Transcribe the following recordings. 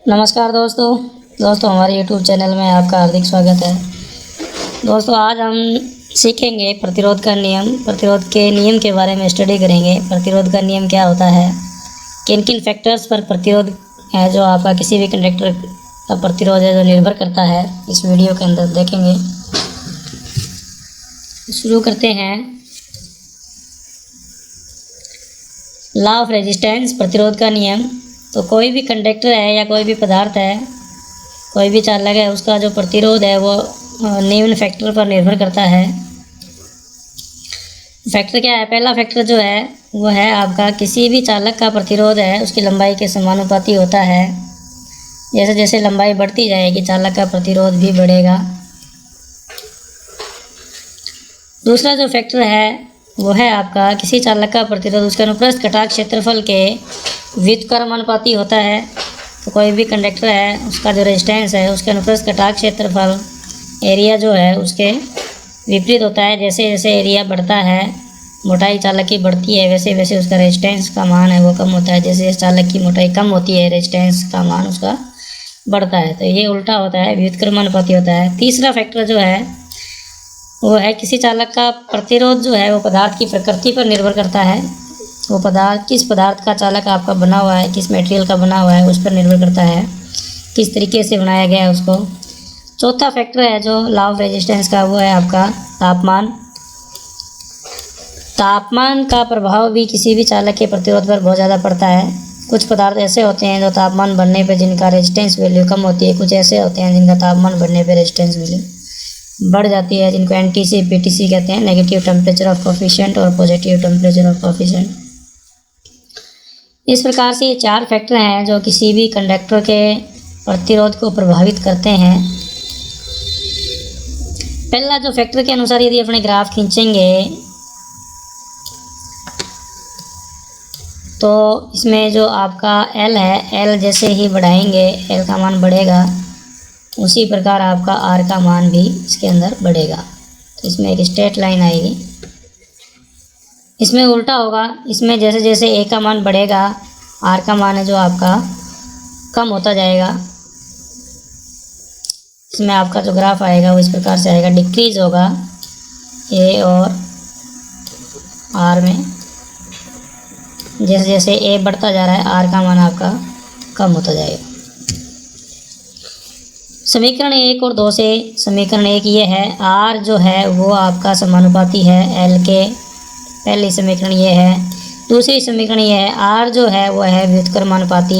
नमस्कार दोस्तों हमारे YouTube चैनल में आपका हार्दिक स्वागत है। दोस्तों आज हम सीखेंगे प्रतिरोध का नियम। प्रतिरोध के नियम के बारे में स्टडी करेंगे। प्रतिरोध का नियम क्या होता है, किन किन फैक्टर्स पर प्रतिरोध है जो आपका किसी भी कंडक्टर का प्रतिरोध है जो निर्भर करता है, इस वीडियो के अंदर देखेंगे। शुरू करते हैं। लॉ ऑफ रेजिस्टेंस, प्रतिरोध का नियम। तो कोई भी कंडक्टर है या कोई भी पदार्थ है, कोई भी चालक है, उसका जो प्रतिरोध है वो निम्न फैक्टर पर निर्भर करता है। फैक्टर क्या है? पहला फैक्टर जो है वो है आपका किसी भी चालक का प्रतिरोध है उसकी लंबाई के समानुपाती होता है। जैसे जैसे लंबाई बढ़ती जाएगी चालक का प्रतिरोध भी बढ़ेगा। दूसरा जो फैक्टर है वो है आपका किसी चालक का प्रतिरोध उसके अनुप्रस्थ कटाक्ष क्षेत्रफल के व्युत्क्रमानुपाती होता है। तो कोई भी कंडक्टर है उसका जो रेजिस्टेंस है उसके अनुप्रस्थ कटाक्ष क्षेत्रफल एरिया जो है उसके विपरीत होता है। जैसे जैसे एरिया बढ़ता है, मोटाई चालक की बढ़ती है, वैसे वैसे उसका रेजिस्टेंस का मान है वो कम होता है। जैसे जैसे चालक की मोटाई कम होती है रेजिस्टेंस का मान उसका बढ़ता है। तो ये उल्टा होता है, व्युत्क्रमानुपाती होता है। तीसरा फैक्टर जो है वो है किसी चालक का प्रतिरोध जो है वो पदार्थ की प्रकृति पर निर्भर करता है। वो पदार्थ किस पदार्थ का चालक आपका बना हुआ है, किस मटेरियल का बना हुआ है, उस पर निर्भर करता है, किस तरीके से बनाया गया है उसको। चौथा फैक्टर है जो लॉ ऑफ रेजिस्टेंस का, वो है आपका तापमान। तापमान का प्रभाव भी किसी भी चालक के प्रतिरोध पर बहुत ज़्यादा पड़ता है। कुछ पदार्थ ऐसे होते हैं जो तापमान बढ़ने पर जिनका रेजिस्टेंस वैल्यू कम होती है, कुछ ऐसे होते हैं जिनका तापमान बढ़ने पर रेजिस्टेंस वैल्यू बढ़ जाती है, जिनको NTC PTC कहते हैं, नेगेटिव टेम्परेचर ऑफ कोफिशिएंट और पॉजिटिव टेम्परेचर ऑफ कोफिशिएंट। इस प्रकार से ये चार फैक्टर हैं जो किसी भी कंडक्टर के प्रतिरोध को प्रभावित करते हैं। पहला जो फैक्टर के अनुसार यदि अपने ग्राफ खींचेंगे तो इसमें जो आपका L है, L जैसे ही बढ़ाएंगे L का मान बढ़ेगा, उसी प्रकार आपका R का मान भी इसके अंदर बढ़ेगा। तो इसमें एक स्ट्रेट लाइन आएगी। इसमें उल्टा होगा, इसमें जैसे जैसे A का मान बढ़ेगा R का मान है जो आपका कम होता जाएगा। इसमें आपका जो ग्राफ आएगा वो इस प्रकार से आएगा, डिक्रीज होगा A और R में। जैसे जैसे A बढ़ता जा रहा है R का मान आपका कम होता जाएगा। समीकरण 1 और 2 से समीकरण 1 ये है, R जो है वो आपका समानुपाती है L के। पहली समीकरण ये है। दूसरी समीकरण ये है, R जो है वो है व्युत्क्रमानुपाती।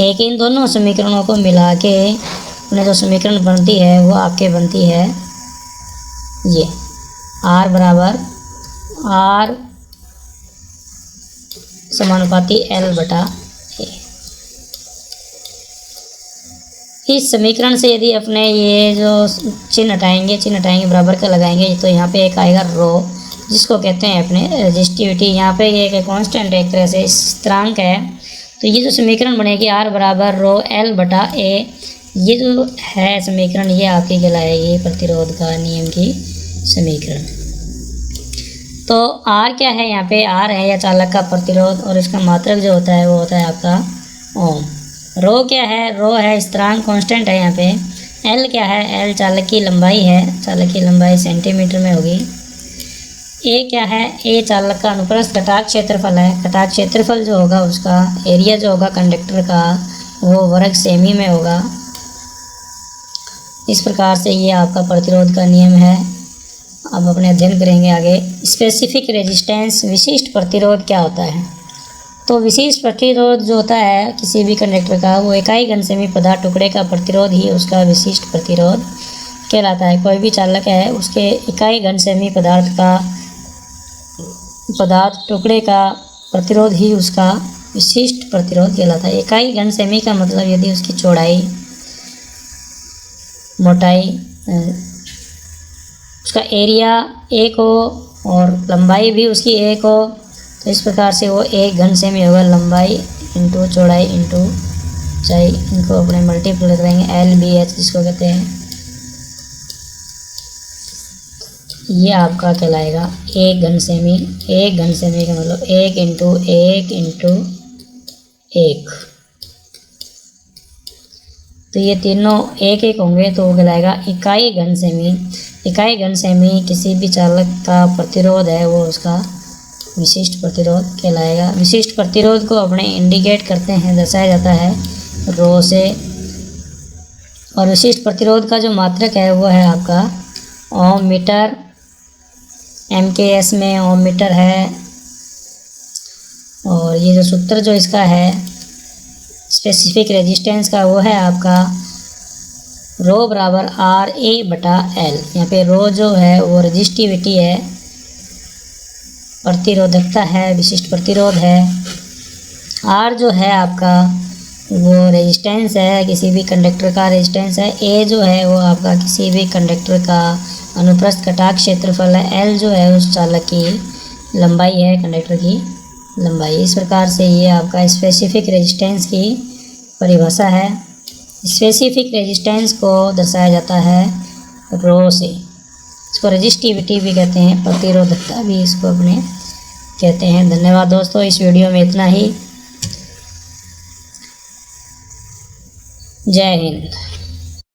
एक इन दोनों समीकरणों को मिला के उन्हें जो समीकरण बनती है वो आपके बनती है ये, R बराबर R समानुपाती L बटा A। इस समीकरण से यदि अपने ये जो चिन्ह हटाएंगे बराबर का लगाएंगे तो यहाँ पे एक आएगा रो, जिसको कहते हैं अपने रेजिस्टिविटी। यहाँ पे ये एक कांस्टेंट एक तरह से स्थिरांक है। तो ये जो समीकरण बनेगी R बराबर रो L बटा A, ये जो है समीकरण ये आपकी कहलाएगी प्रतिरोध का नियम की समीकरण। तो R क्या है? यहाँ पे R है या चालक का प्रतिरोध और इसका मात्रक जो होता है वो होता है आपका ओम। रो क्या है? रो है स्थिरांक, कांस्टेंट है यहाँ पे। L क्या है? L चालक की लंबाई है, चालक की लंबाई सेंटीमीटर में होगी। A क्या है? A चालक का अनुप्रस्थ कटाक्ष क्षेत्रफल है। कटाक्ष क्षेत्रफल जो होगा उसका एरिया जो होगा कंडक्टर का वो वर्ग सेमी में होगा। इस प्रकार से ये आपका प्रतिरोध का नियम है। अब अपने अध्ययन करेंगे आगे। स्पेसिफिक रेजिस्टेंस, विशिष्ट प्रतिरोध क्या होता है? तो विशिष्ट प्रतिरोध जो होता है किसी भी कंडक्टर का, वो इकाई घनसेमी पदार्थ टुकड़े का प्रतिरोध ही उसका विशिष्ट प्रतिरोध कहलाता है। कोई भी चालक है उसके इकाई घनसेमी पदार्थ टुकड़े का प्रतिरोध ही उसका विशिष्ट प्रतिरोध कहलाता है। इकाई घनसेमी का मतलब यदि उसकी चौड़ाई, मोटाई, उसका एरिया एक हो और लंबाई भी उसकी एक हो, तो इस प्रकार से वो एक घनसेमी होगा। लंबाई इंटू चौड़ाई इंटू ऊंचाई, इनको अपने मल्टीप्लाई करेंगे, LBH जिसको कहते हैं, ये आपका कहलाएगा एक घनसेमी। एक घनसेमी का मतलब एक इंटू एक, तो ये तीनों एक एक होंगे तो वो कहलाएगा इकाई घनसेमी। इकाई घनसेमी किसी भी चालक का प्रतिरोध है वो उसका विशिष्ट प्रतिरोध कहलाएगा। विशिष्ट प्रतिरोध को अपने इंडिकेट करते हैं, दर्शाया जाता है रो से। और विशिष्ट प्रतिरोध का जो मात्रक है वो है आपका ओम मीटर। MKS में ओम मीटर है। और ये जो सूत्र जो इसका है स्पेसिफिक रेजिस्टेंस का, वो है आपका रो बराबर RA/L। यहाँ पे रो जो है वो रजिस्टिविटी है, प्रतिरोधकता है, विशिष्ट प्रतिरोध है। R जो है आपका वो रेजिस्टेंस है, किसी भी कंडक्टर का रेजिस्टेंस है। A जो है वो आपका किसी भी कंडक्टर का अनुप्रस्थ कटाक्ष क्षेत्रफल है। L जो है उस चालक की लंबाई है, कंडक्टर की लंबाई। इस प्रकार से ये आपका स्पेसिफिक रेजिस्टेंस की परिभाषा है। स्पेसिफिक रेजिस्टेंस को दर्शाया जाता है रो से। इसको रजिस्टिविटी भी कहते हैं, प्रतिरोधकता भी इसको अपने कहते हैं। धन्यवाद दोस्तों, इस वीडियो में इतना ही। जय हिंद।